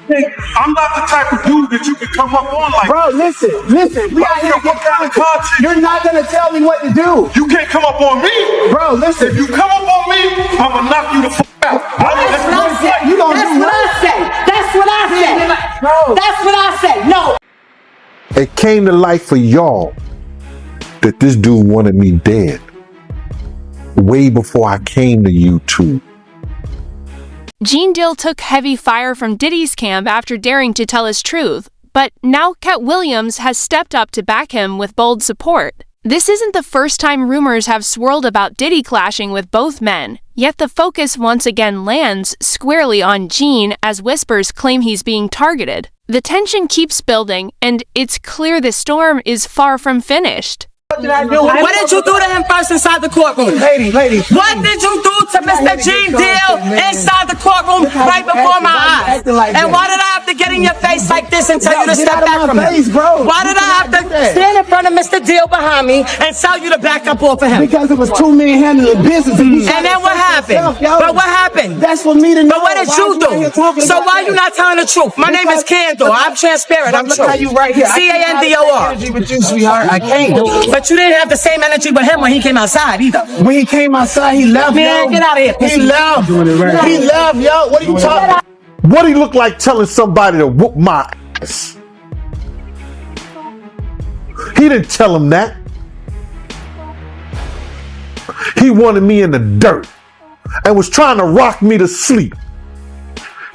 I'm not the type of dude that you can come up on like. Bro, listen. We out here what kind of content? You're not gonna tell me what to do. You can't come up on me. Bro, listen. If you come up on me, I'm gonna knock you the fuck out. That's what I say. That's what I say. That's what I say. No. It came to light for y'all that this dude wanted me dead way before I came to YouTube. Gene Deal took heavy fire from Diddy's camp after daring to tell his truth, but now Katt Williams has stepped up to back him with bold support. This isn't the first time rumors have swirled about Diddy clashing with both men, yet the focus once again lands squarely on Gene as whispers claim he's being targeted. The tension keeps building, and it's clear the storm is far from finished. What did you do to him first inside the courtroom? Lady. What did you do to Mr. Gene Deal inside the courtroom right before my eyes? And why did I have to get in your face like this and tell you to step back from him? Why did I have to stand in front of Mr. Deal behind me and tell you to back up off of him? Because it was 2 men handling business. And then what happened? But what happened? That's for me to know. But what did you do? So why are you not telling the truth? My name is Candor. I'm transparent. I'm true. CANDOR. With you, sweetheart. I can't. But you didn't have the same energy with him when he came outside either. When he came outside, he left. Man, get out of here. He left. He left, yo. What are you talking about? What he look like telling somebody to whoop my ass? He didn't tell him that. He wanted me in the dirt and was trying to rock me to sleep.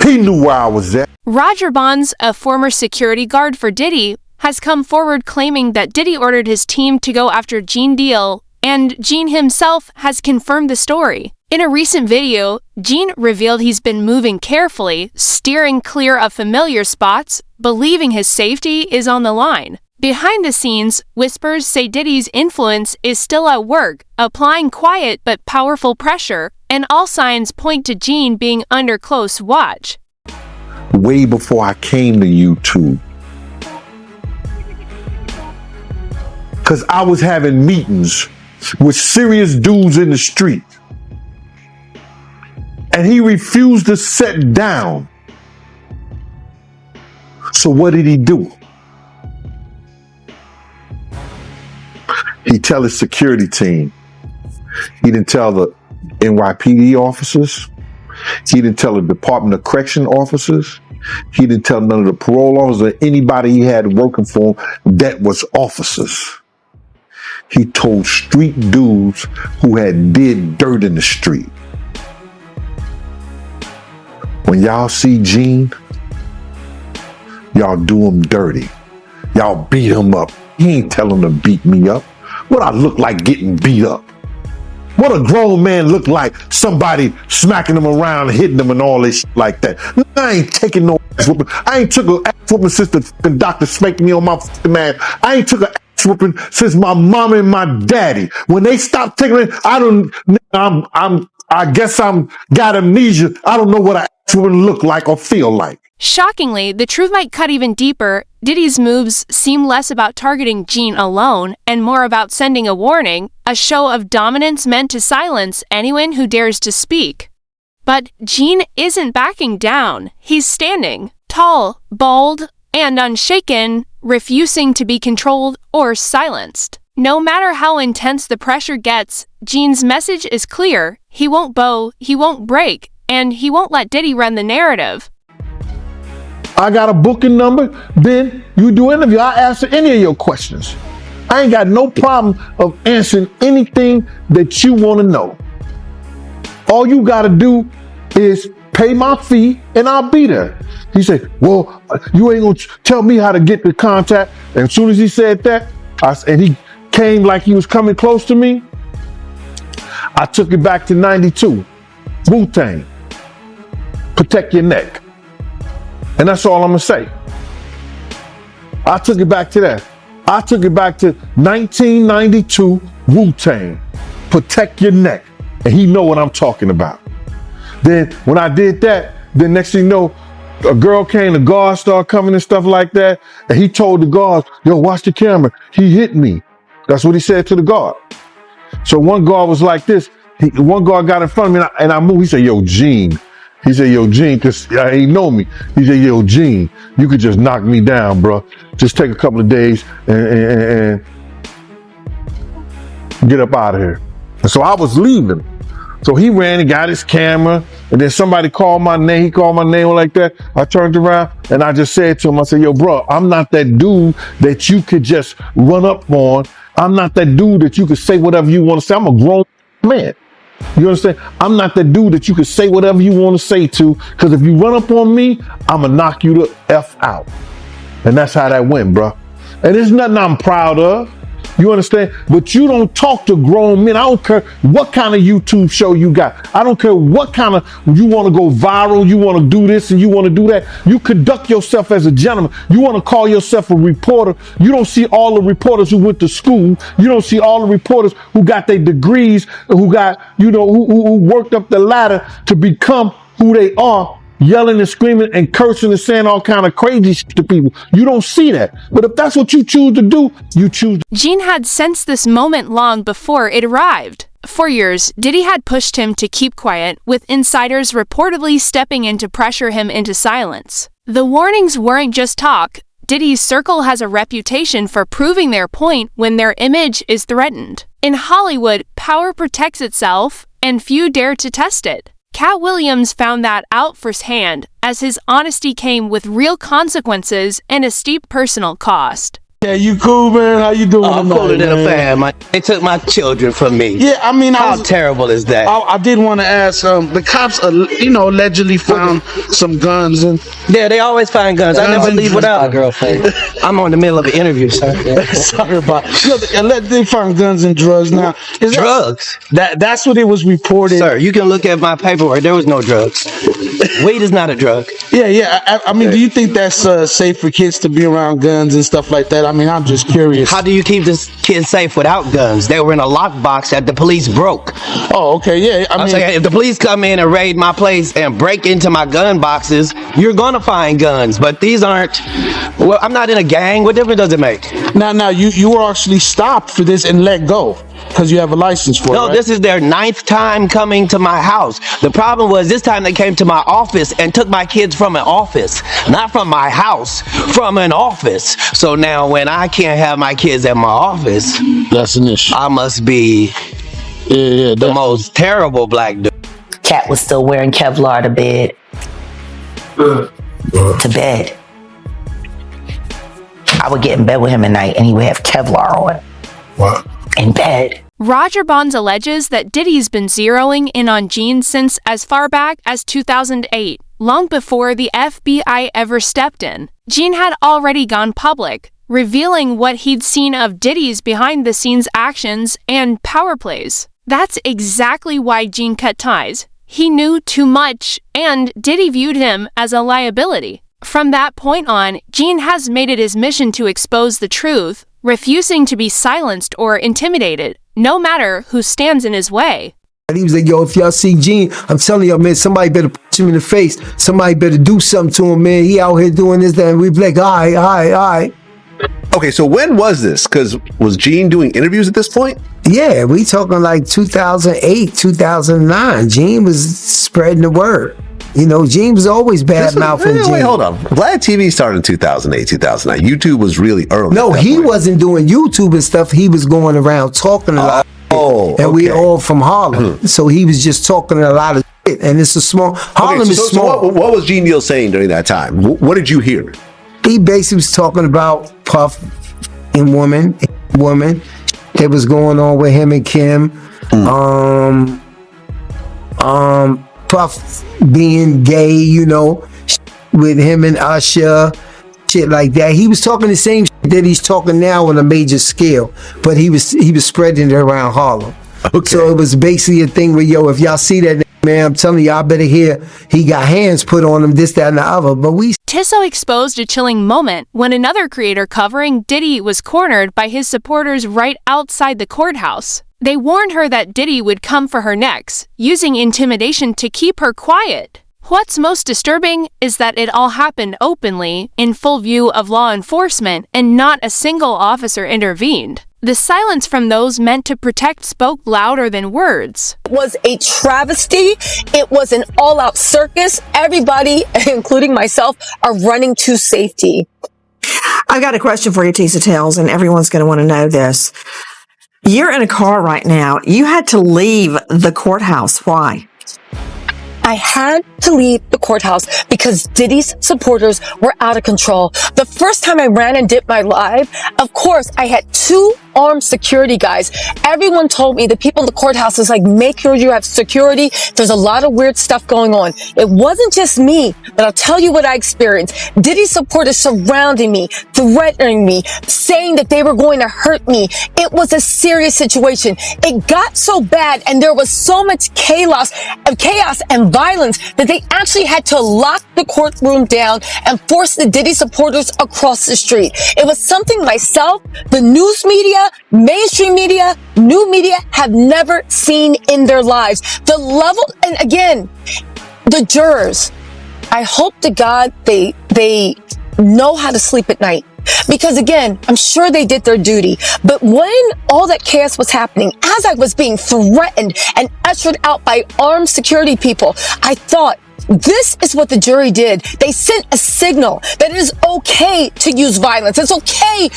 He knew where I was at. Roger Bonds, a former security guard for Diddy, has come forward claiming that Diddy ordered his team to go after Gene Deal, and Gene himself has confirmed the story. In a recent video, Gene revealed he's been moving carefully, steering clear of familiar spots, believing his safety is on the line. Behind the scenes, whispers say Diddy's influence is still at work, applying quiet but powerful pressure, and all signs point to Gene being under close watch. Way before I came to YouTube. Because I was having meetings with serious dudes in the street. And he refused to sit down. So what did he do? He tell his security team. He didn't tell the NYPD officers. He didn't tell the Department of Correction officers. He didn't tell none of the parole officers or anybody he had working for him that was officers. He told street dudes who had did dirt in the street. When y'all see Gene, y'all do him dirty. Y'all beat him up. He ain't tell him to beat me up. What I look like getting beat up? What a grown man look like? Somebody smacking him around, hitting him and all this shit like that. I ain't taking no ass whooping. I ain't took an ass whooping since the doctor spanked me on my fucking ass. I ain't took an ass whooping since my mom and my daddy. When they stopped taking it, I guess I'm got amnesia. I don't know what an ass whooping look like or feel like. Shockingly, the truth might cut even deeper. Diddy's moves seem less about targeting Gene alone and more about sending a warning, a show of dominance meant to silence anyone who dares to speak. But Gene isn't backing down. He's standing, tall, bold, and unshaken, refusing to be controlled or silenced. No matter how intense the pressure gets, Gene's message is clear. He won't bow, he won't break, and he won't let Diddy run the narrative. I got a booking number, then you do interview. I answer any of your questions. I ain't got no problem of answering anything that you want to know. All you got to do is pay my fee and I'll be there. He said, well, you ain't going to tell me how to get the contact. And as soon as he said that, and he came like he was coming close to me, I took it back to 92. Wu-Tang. Protect your neck. And that's all I'm going to say. I took it back to that. I took it back to 1992 Wu-Tang. Protect your neck. And he know what I'm talking about. Then when I did that, then next thing you know, a girl came, the guards started coming and stuff like that. And he told the guards, yo, watch the camera. He hit me. That's what he said to the guard. So one guard was like this. One guard got in front of me and I moved. He said, yo, Gene, He said, yo, Gene, cause I ain't know me. He said, yo, Gene, you could just knock me down, bro. Just take a couple of days and get up out of here. And so I was leaving. So he ran and got his camera, and then somebody called my name. He called my name like that. I turned around and I just said to him, I said, yo, bro, I'm not that dude that you could just run up on. I'm not that dude that you could say whatever you want to say. I'm a grown man. You understand? I'm not the dude that you can say whatever you want to say to, because if you run up on me, I'm going to knock you the F out. And that's how that went, bro. And it's nothing I'm proud of. You understand? But you don't talk to grown men. I don't care what kind of YouTube show you got. I don't care what kind of, you want to go viral, you want to do this and you want to do that. You conduct yourself as a gentleman. You want to call yourself a reporter. You don't see all the reporters who went to school. You don't see all the reporters who got their degrees, who got, you know, who worked up the ladder to become who they are, yelling and screaming and cursing and saying all kind of crazy shit to people. You don't see that. But if that's what you choose to do, you choose. Gene had sensed this moment long before it arrived. For years, Diddy had pushed him to keep quiet, with insiders reportedly stepping in to pressure him into silence. The warnings weren't just talk. Diddy's circle has a reputation for proving their point when their image is threatened. In Hollywood, power protects itself, and few dare to test it. Katt Williams found that out firsthand, as his honesty came with real consequences and a steep personal cost. Yeah, you cool, man? How you doing? I'm cooler than a fan. They took my children from me. Yeah, I mean, how terrible is that? I did want to ask. The cops, allegedly found some guns and. Yeah, they always find guns. I never leave without my girlfriend. I'm on the middle of an interview, sir. Sorry about. They found guns and drugs. Now, is drugs? That's what it was reported. Sir, you can look at my paperwork. There was no drugs. Weed is not a drug. Yeah. I mean, do you think that's safe for kids to be around guns and stuff like that? I mean, I'm just curious. How do you keep this kid safe without guns? They were in a lockbox that the police broke. Oh, okay, yeah. I'm saying, if the police come in and raid my place and break into my gun boxes, you're gonna find guns. But these aren't. Well, I'm not in a gang. What difference does it make? Now, you were actually stopped for this and let go because you have a license for it. No, right? This is their 9th time coming to my house. The problem was this time they came to my office and took my kids from an office, not from my house, from an office. So now when I can't have my kids at my office, that's an issue. I must be the most terrible black dude. Katt was still wearing Kevlar to bed. To bed. I would get in bed with him at night and he would have Kevlar on. What? In bed. Roger Bonds alleges that Diddy's been zeroing in on Gene since as far back as 2008, long before the FBI ever stepped in. Gene had already gone public, revealing what he'd seen of Diddy's behind-the-scenes actions and power plays. That's exactly why Gene cut ties. He knew too much, and Diddy viewed him as a liability. From that point on, Gene has made it his mission to expose the truth, refusing to be silenced or intimidated, no matter who stands in his way. And he was like, yo, if y'all see Gene, I'm telling y'all, man, somebody better punch him in the face. Somebody better do something to him, man. He out here doing this, that, and we'd be like, all right. Okay, so when was this? Because was Gene doing interviews at this point? Yeah, we talking like 2008, 2009. Gene was spreading the word. You know, Gene was always bad-mouthing Gene. Wait, hold on. Vlad TV started in 2008, 2009. YouTube was really early. No, he wasn't doing YouTube and stuff. He was going around talking a lot. And we all from Harlem. So he was just talking a lot of shit. And it's a small... Harlem is small. So what was Gene Deal saying during that time? What did you hear? He basically was talking about Puff and woman that was going on with him and Kim. Puff being gay, you know, with him and Usher, shit like that. He was talking the same shit that he's talking now on a major scale, but he was spreading it around Harlem. Okay. So it was basically a thing where, yo, if y'all see that, man, I'm telling y'all better hear he got hands put on him, this, that, and the other. But Tissot exposed a chilling moment when another creator covering Diddy was cornered by his supporters right outside the courthouse. They warned her that Diddy would come for her next, using intimidation to keep her quiet. What's most disturbing is that it all happened openly, in full view of law enforcement, and not a single officer intervened. The silence from those meant to protect spoke louder than words. It was a travesty. It was an all-out circus. Everybody, including myself, are running to safety. I've got a question for you, Tisa Tells, and everyone's going to want to know this. You're in a car right now. You had to leave the courthouse. Why? I had to leave the courthouse because Diddy's supporters were out of control. The first time I ran and did my live, of course, I had 2 armed security guys. Everyone told me, the people in the courthouse is like, make sure you have security. There's a lot of weird stuff going on. It wasn't just me, but I'll tell you what I experienced. Diddy's supporters surrounding me, threatening me, saying that they were going to hurt me. It was a serious situation. It got so bad and there was so much chaos and violence that they actually had to lock the courtroom down and force the Diddy supporters across the street. It was something myself, the news media, mainstream media, new media have never seen in their lives. The level, and again, the jurors, I hope to God they know how to sleep at night. Because again, I'm sure they did their duty. But when all that chaos was happening, as I was being threatened and ushered out by armed security people, I thought, this is what the jury did. They sent a signal that it is okay to use violence. It's okay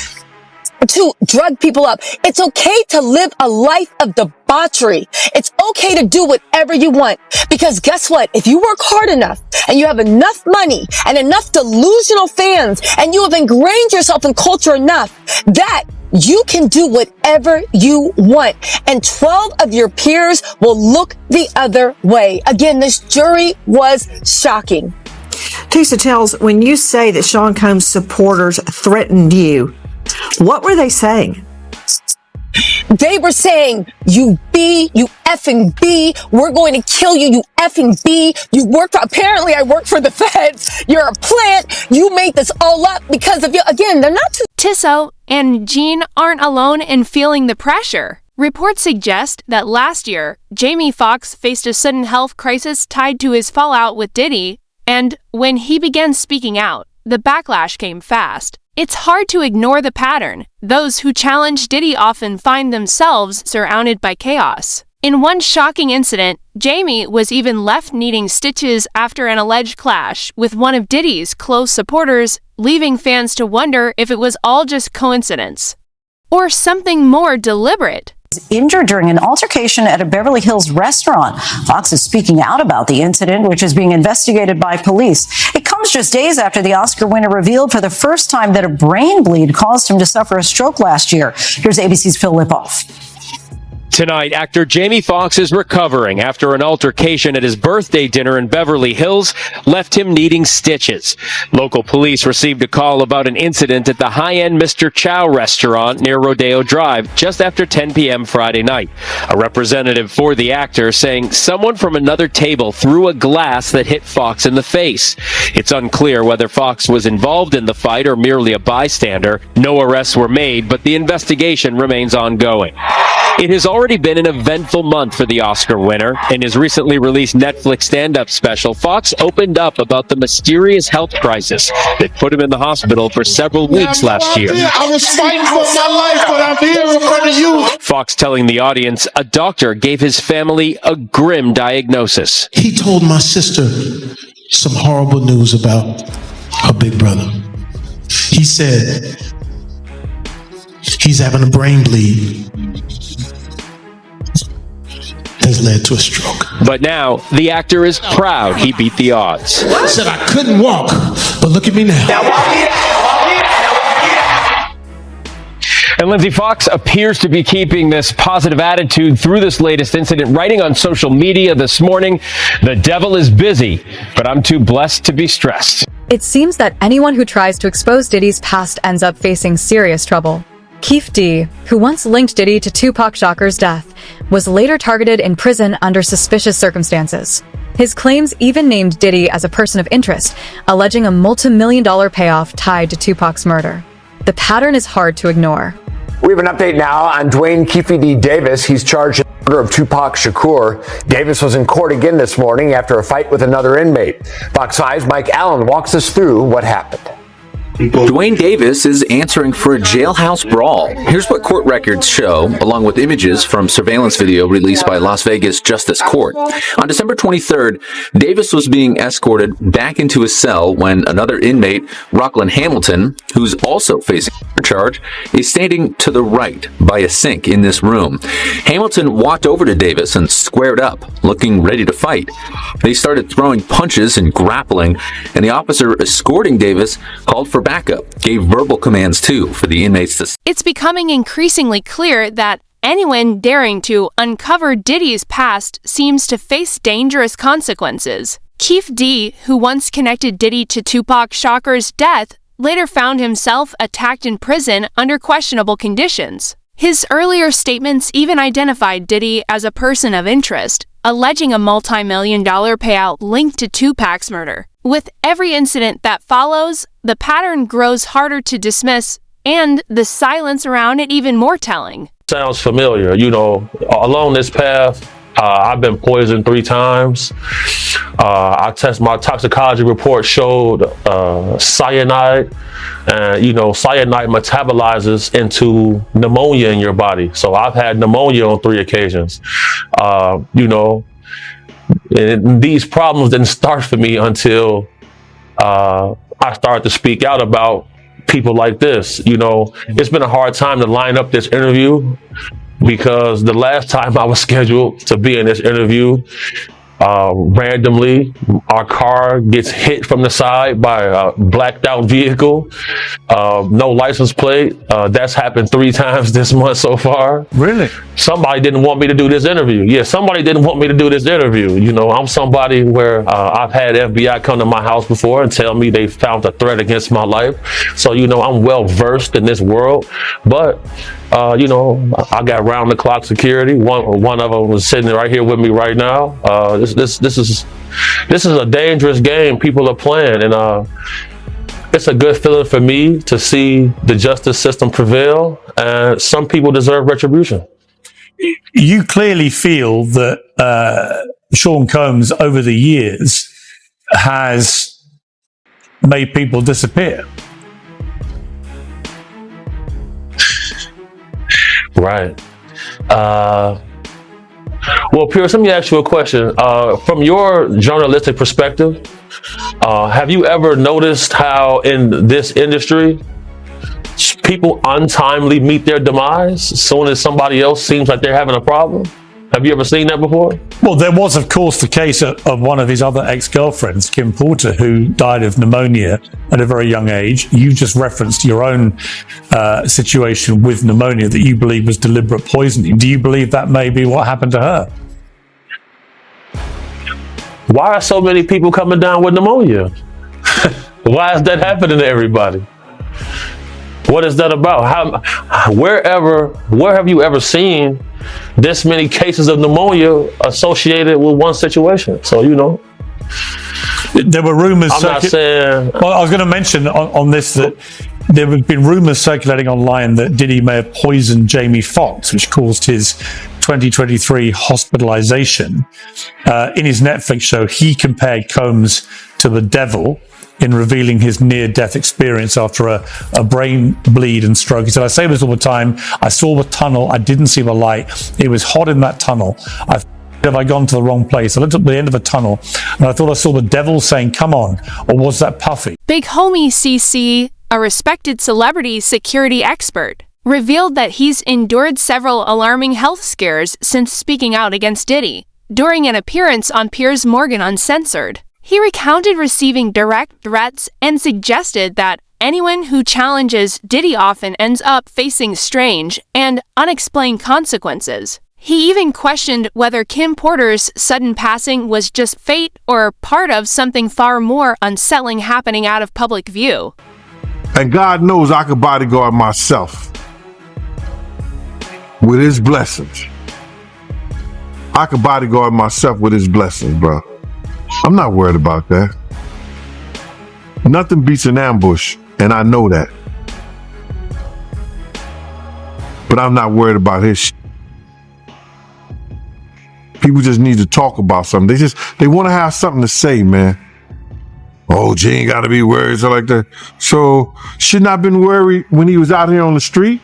to drug people up. It's okay to live a life of debauchery. It's okay to do whatever you want. Because guess what? If you work hard enough and you have enough money and enough delusional fans and you have ingrained yourself in culture enough that you can do whatever you want. And 12 of your peers will look the other way. Again, this jury was shocking. Tisa Tells, when you say that Sean Combs' supporters threatened you, what were they saying? They were saying, you effing B, we're going to kill you, you effing B. Apparently I work for the feds. You're a plant. You made this all up because of you. Again, they're not too. Tiso and Gene aren't alone in feeling the pressure. Reports suggest that last year, Jamie Foxx faced a sudden health crisis tied to his fallout with Diddy, and when he began speaking out, the backlash came fast. It's hard to ignore the pattern. Those who challenge Diddy often find themselves surrounded by chaos. In one shocking incident, Jamie was even left needing stitches after an alleged clash with one of Diddy's close supporters, leaving fans to wonder if it was all just coincidence or something more deliberate. Injured during an altercation at a Beverly Hills restaurant. Fox is speaking out about the incident, which is being investigated by police. It comes just days after the Oscar winner revealed for the first time that a brain bleed caused him to suffer a stroke last year. Here's ABC's Phil Lipoff. Tonight, actor Jamie Foxx is recovering after an altercation at his birthday dinner in Beverly Hills left him needing stitches. Local police received a call about an incident at the high-end Mr. Chow restaurant near Rodeo Drive just after 10 p.m. Friday night. A representative for the actor saying someone from another table threw a glass that hit Foxx in the face. It's unclear whether Foxx was involved in the fight or merely a bystander. No arrests were made, but the investigation remains ongoing. It has already been an eventful month for the Oscar winner. In his recently released Netflix stand-up special, Foxx opened up about the mysterious health crisis that put him in the hospital for several weeks last year. I was fighting for my life, but I'm here in front of you. Foxx telling the audience a doctor gave his family a grim diagnosis. He told my sister some horrible news about her big brother. He said he's having a brain bleed. Has led to a stroke. But now, the actor is proud he beat the odds. I said I couldn't walk, but look at me now. And Lindsay, Foxx appears to be keeping this positive attitude through this latest incident, writing on social media this morning, "The devil is busy, but I'm too blessed to be stressed." It seems that anyone who tries to expose Diddy's past ends up facing serious trouble. Keith D., who once linked Diddy to Tupac Shakur's death, was later targeted in prison under suspicious circumstances. His claims even named Diddy as a person of interest, alleging a multi-million-dollar payoff tied to Tupac's murder. The pattern is hard to ignore. We have an update now on Dwayne Keefe D. Davis. He's charged in the murder of Tupac Shakur. Davis was in court again this morning after a fight with another inmate. Fox 5's Mike Allen walks us through what happened. Dwayne Davis is answering for a jailhouse brawl. Here's what court records show, along with images from surveillance video released by Las Vegas Justice Court. On December 23rd, Davis was being escorted back into his cell when another inmate, Rockland Hamilton, who's also facing a charge, is standing to the right by a sink in this room. Hamilton walked over to Davis and squared up, looking ready to fight. They started throwing punches and grappling, and the officer escorting Davis called for backup, gave verbal commands too for the inmates to... It's becoming increasingly clear that anyone daring to uncover Diddy's past seems to face dangerous consequences. Keith D, who once connected Diddy to Tupac Shakur's death, later found himself attacked in prison under questionable conditions. His earlier statements even identified Diddy as a person of interest, alleging a multi-million-dollar payout linked to Tupac's murder. With every incident that follows, the pattern grows harder to dismiss, and the silence around it even more telling. Sounds familiar. You know, along this path, I've been poisoned 3 times. My toxicology report showed cyanide, and you know, cyanide metabolizes into pneumonia in your body. So I've had pneumonia on 3 occasions. You know, and these problems didn't start for me until I started to speak out about people like this. You know, it's been a hard time to line up this interview, because the last time I was scheduled to be in this interview, randomly, our car gets hit from the side by a blacked out vehicle, no license plate. That's happened 3 times this month so far. Really? Somebody didn't want me to do this interview. Yeah, somebody didn't want me to do this interview. You know, I'm somebody where I've had FBI come to my house before and tell me they found a threat against my life. So, you know, I'm well versed in this world. But you know, I got round the clock security. One of them was sitting right here with me right now. This is a dangerous game people are playing, and it's a good feeling for me to see the justice system prevail. And some people deserve retribution. You clearly feel that Sean Combs over the years has made people disappear. Right. Well, Pierce, let me ask you a question. From your journalistic perspective, have you ever noticed how in this industry, people untimely meet their demise as soon as somebody else seems like they're having a problem? Have you ever seen that before? Well, there was, of course, the case of one of his other ex-girlfriends, Kim Porter, who died of pneumonia at a very young age. You just referenced your own situation with pneumonia that you believe was deliberate poisoning. Do you believe that may be what happened to her? Why are so many people coming down with pneumonia? Why is that happening to everybody? What is that about? Where have you ever seen this many cases of pneumonia associated with one situation? So, you know, there were rumors. I'm not saying. Well, I was going to mention on this that there have been rumors circulating online that Diddy may have poisoned Jamie Foxx, which caused his 2023 hospitalization. In his Netflix show, he compared Combs to the devil in revealing his near-death experience after a brain bleed and stroke. He said, I say this all the time. I saw the tunnel. I didn't see the light. It was hot in that tunnel. Have I gone to the wrong place? I looked at the end of a tunnel and I thought I saw the devil saying, come on. Or was that Puffy? Big homie CC, a respected celebrity security expert, revealed that he's endured several alarming health scares since speaking out against Diddy. During an appearance on Piers Morgan Uncensored, he recounted receiving direct threats and suggested that anyone who challenges Diddy often ends up facing strange and unexplained consequences. He even questioned whether Kim Porter's sudden passing was just fate or part of something far more unsettling happening out of public view. And God knows I could bodyguard myself with his blessings. I could bodyguard myself with his blessings, bro. I'm not worried about that. Nothing beats an ambush, and I know that. But I'm not worried about his shit. People just need to talk about something. They want to have something to say, man. Oh, Gene got to be worried, so like that. So shouldn't I have been worried when he was out here on the street?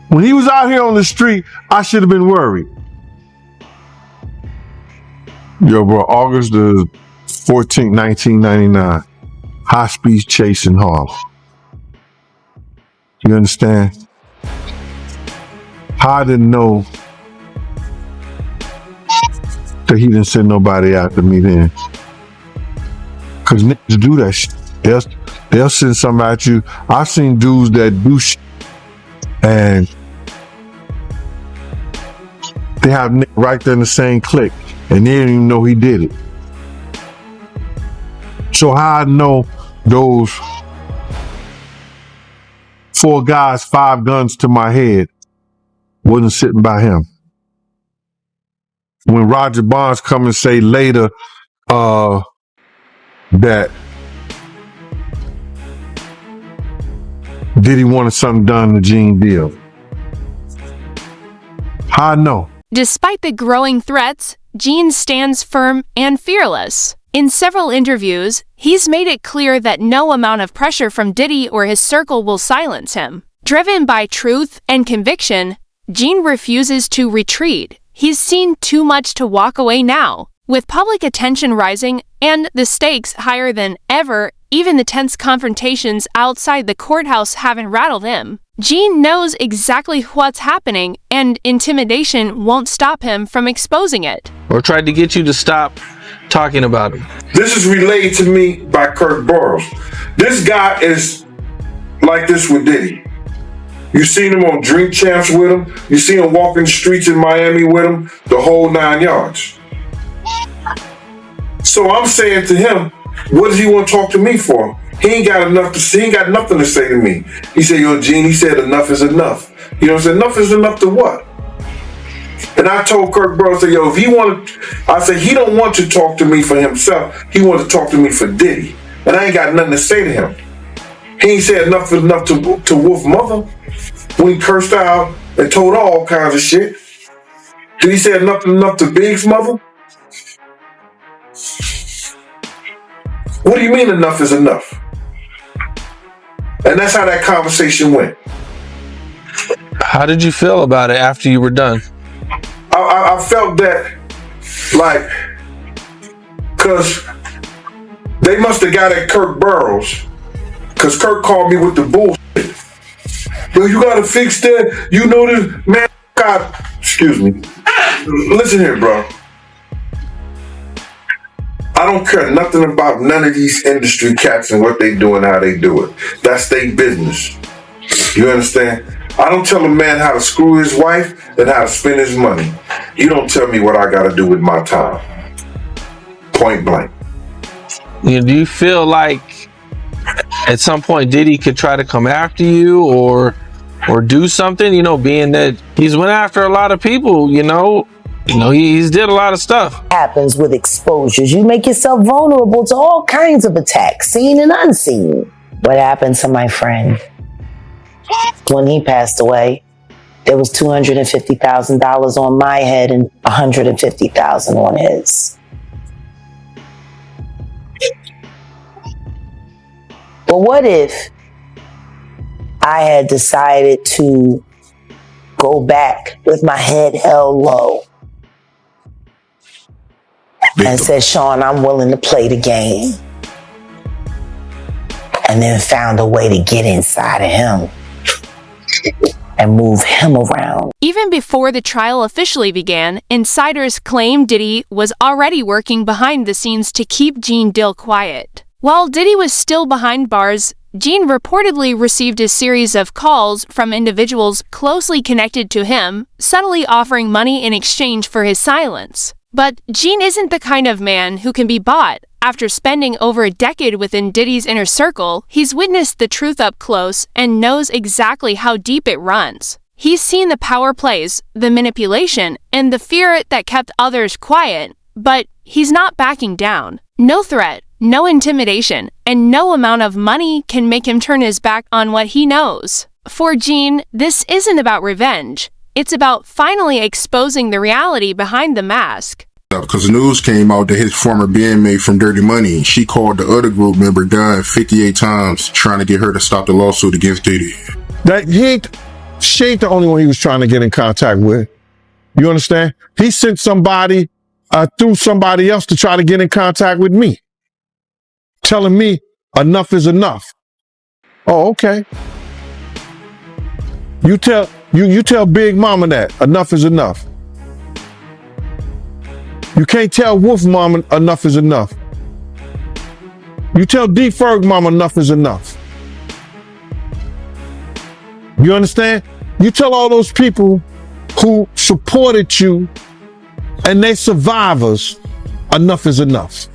When he was out here on the street, I should have been worried. Yo, bro, August the 14th, 1999. High-speed chase in Harlem. You understand? I didn't know that he didn't send nobody after me then. Because niggas do that shit. They'll send somebody at you. I've seen dudes that do shit and they have niggas right there in the same clique and they didn't even know he did it. So how I know those 4 guys, 5 guns to my head wasn't sitting by him. When Roger Bonds come and say later that Diddy wanted something done to Gene Deal. How I know? Despite the growing threats, Gene stands firm and fearless. In several interviews, he's made it clear that no amount of pressure from Diddy or his circle will silence him. Driven by truth and conviction, Gene refuses to retreat. He's seen too much to walk away now. With public attention rising and the stakes higher than ever, even the tense confrontations outside the courthouse haven't rattled him. Gene knows exactly what's happening, and intimidation won't stop him from exposing it. Or tried to get you to stop talking about him. This is relayed to me by Kirk Burrows. This guy is like this with Diddy. You seen him on Drink Champs with him. You see him walking the streets in Miami with him. The whole 9 yards. So I'm saying to him, what does he want to talk to me for? He ain't got enough to say. He ain't got nothing to say to me. He said, yo, Gene, he said enough is enough. You know what I'm saying? Enough is enough to what? And I told Kirk Burrows, yo, if he wanted, I said, he don't want to talk to me for himself. He wants to talk to me for Diddy. And I ain't got nothing to say to him. He ain't said enough is enough to Wolf Mother when he cursed out and told her all kinds of shit. Did he say enough is enough to Big's mother? What do you mean enough is enough? And that's how that conversation went. How did you feel about it after you were done? I felt that, like, because they must have got at Kirk Burrows, because Kirk called me with the bullshit. Yo, you got to fix that. You know this. Man, God, excuse me. Listen here, bro. I don't care nothing about none of these industry cats and what they do and how they do it. That's their business. You understand? I don't tell a man how to screw his wife and how to spend his money. You don't tell me what I got to do with my time. Point blank. You know, do you feel like at some point Diddy could try to come after you or do something? You know, being that he's went after a lot of people. You know, he's did a lot of stuff. Happens with exposures. You make yourself vulnerable to all kinds of attacks, seen and unseen. What happened to my friend? When he passed away, there was $250,000 on my head and $150,000 on his. But what if I had decided to go back with my head held low and said, Sean, I'm willing to play the game, and then found a way to get inside of him and move him around? Even before the trial officially began, insiders claimed Diddy was already working behind the scenes to keep Gene Deal quiet. While Diddy was still behind bars, Gene reportedly received a series of calls from individuals closely connected to him, subtly offering money in exchange for his silence. But Gene isn't the kind of man who can be bought. After spending over a decade within Diddy's inner circle, he's witnessed the truth up close and knows exactly how deep it runs. He's seen the power plays, the manipulation, and the fear that kept others quiet, but he's not backing down. No threat, no intimidation, and no amount of money can make him turn his back on what he knows. For Gene, this isn't about revenge. It's about finally exposing the reality behind the mask. because the news came out that his former bandmate from Dirty Money, she called the other group member Dunn 58 times trying to get her to stop the lawsuit against Diddy. She ain't the only one he was trying to get in contact with. You understand? He sent somebody through somebody else to try to get in contact with me, telling me enough is enough. Oh, okay. You tell Big Mama that enough is enough. You can't tell Wolf Mama enough is enough. You tell D Ferg Mama enough is enough. You understand? You tell all those people who supported you and they survivors enough is enough.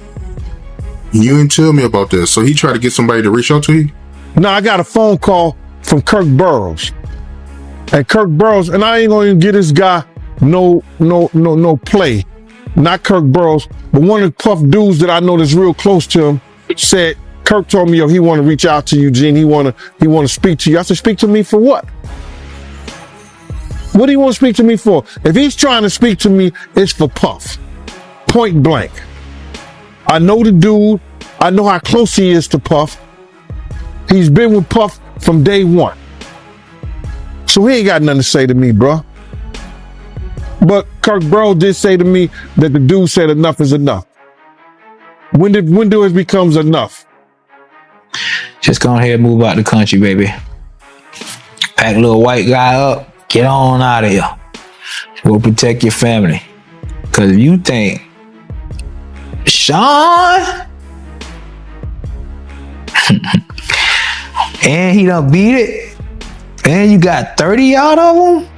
You didn't tell me about this. So he tried to get somebody to reach out to you? No, I got a phone call from Kirk Burrows. And Kirk Burrows, and I ain't gonna even get this guy no play. Not Kirk Burrows, but one of the Puff dudes that I know that's real close to him said, Kirk told me, yo, he want to reach out to you, Gene. He want to speak to you. I said, speak to me for what? What do you want to speak to me for? If he's trying to speak to me, it's for Puff. Point blank. I know the dude. I know how close he is to Puff. He's been with Puff from day one. So he ain't got nothing to say to me, bro. But Kirk Burrows did say to me that the dude said enough is enough. When do it becomes enough? Just go ahead and move out the country, baby. Pack a little white guy up. Get on out of here. Go protect your family. Because if you think Sean and he done beat it and you got 30 out of them,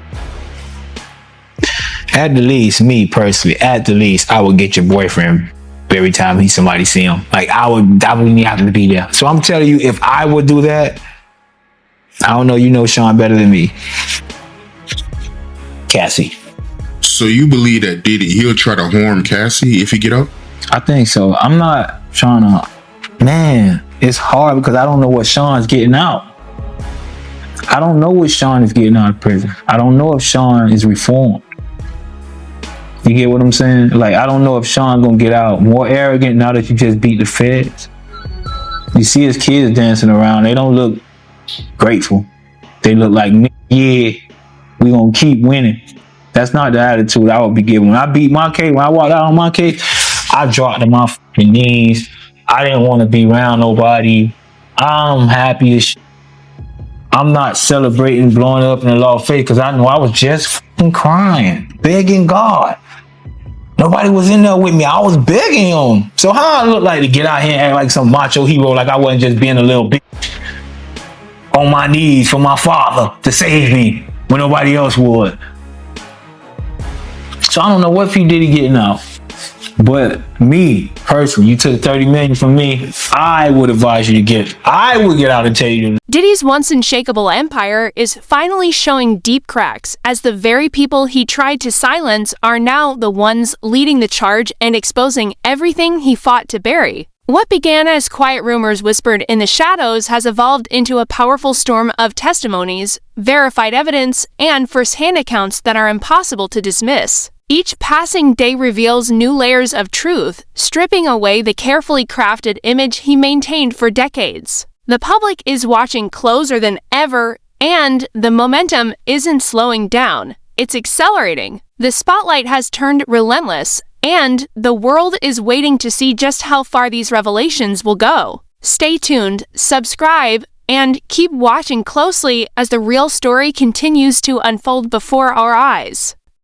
at the least, me personally, at the least, I would get your boyfriend every time somebody see him. Like I wouldn't have to be there. So I'm telling you, if I would do that, I don't know, you know Sean better than me. Cassie. So you believe that Diddy, he'll try to harm Cassie if he get out? I think so. I'm not trying to, man, it's hard because I don't know what Sean's getting out. I don't know what Sean is getting out of prison. I don't know if Sean is reformed. You get what I'm saying? Like, I don't know if Sean gonna get out more arrogant now that you just beat the feds. You see his kids dancing around. They don't look grateful. They look like, yeah, we gonna keep winning. That's not the attitude I would be giving. When I beat my case, when I walked out on my case, I dropped to my fucking knees. I didn't want to be around nobody. I'm happy as shit. I'm not celebrating blowing up in the law face because I know I was just fucking crying, begging God. Nobody was in there with me. I was begging him. So how I look like to get out here and act like some macho hero, like I wasn't just being a little bitch on my knees for my father to save me when nobody else would. So I don't know what P. Diddy getting out. But me, personally, you took 30 million from me, I would advise you to get, I would get out and tell you. Diddy's once unshakable empire is finally showing deep cracks as the very people he tried to silence are now the ones leading the charge and exposing everything he fought to bury. What began as quiet rumors whispered in the shadows has evolved into a powerful storm of testimonies, verified evidence, and first-hand accounts that are impossible to dismiss. Each passing day reveals new layers of truth, stripping away the carefully crafted image he maintained for decades. The public is watching closer than ever, and the momentum isn't slowing down. It's accelerating. The spotlight has turned relentless, and the world is waiting to see just how far these revelations will go. Stay tuned, subscribe, and keep watching closely as the real story continues to unfold before our eyes.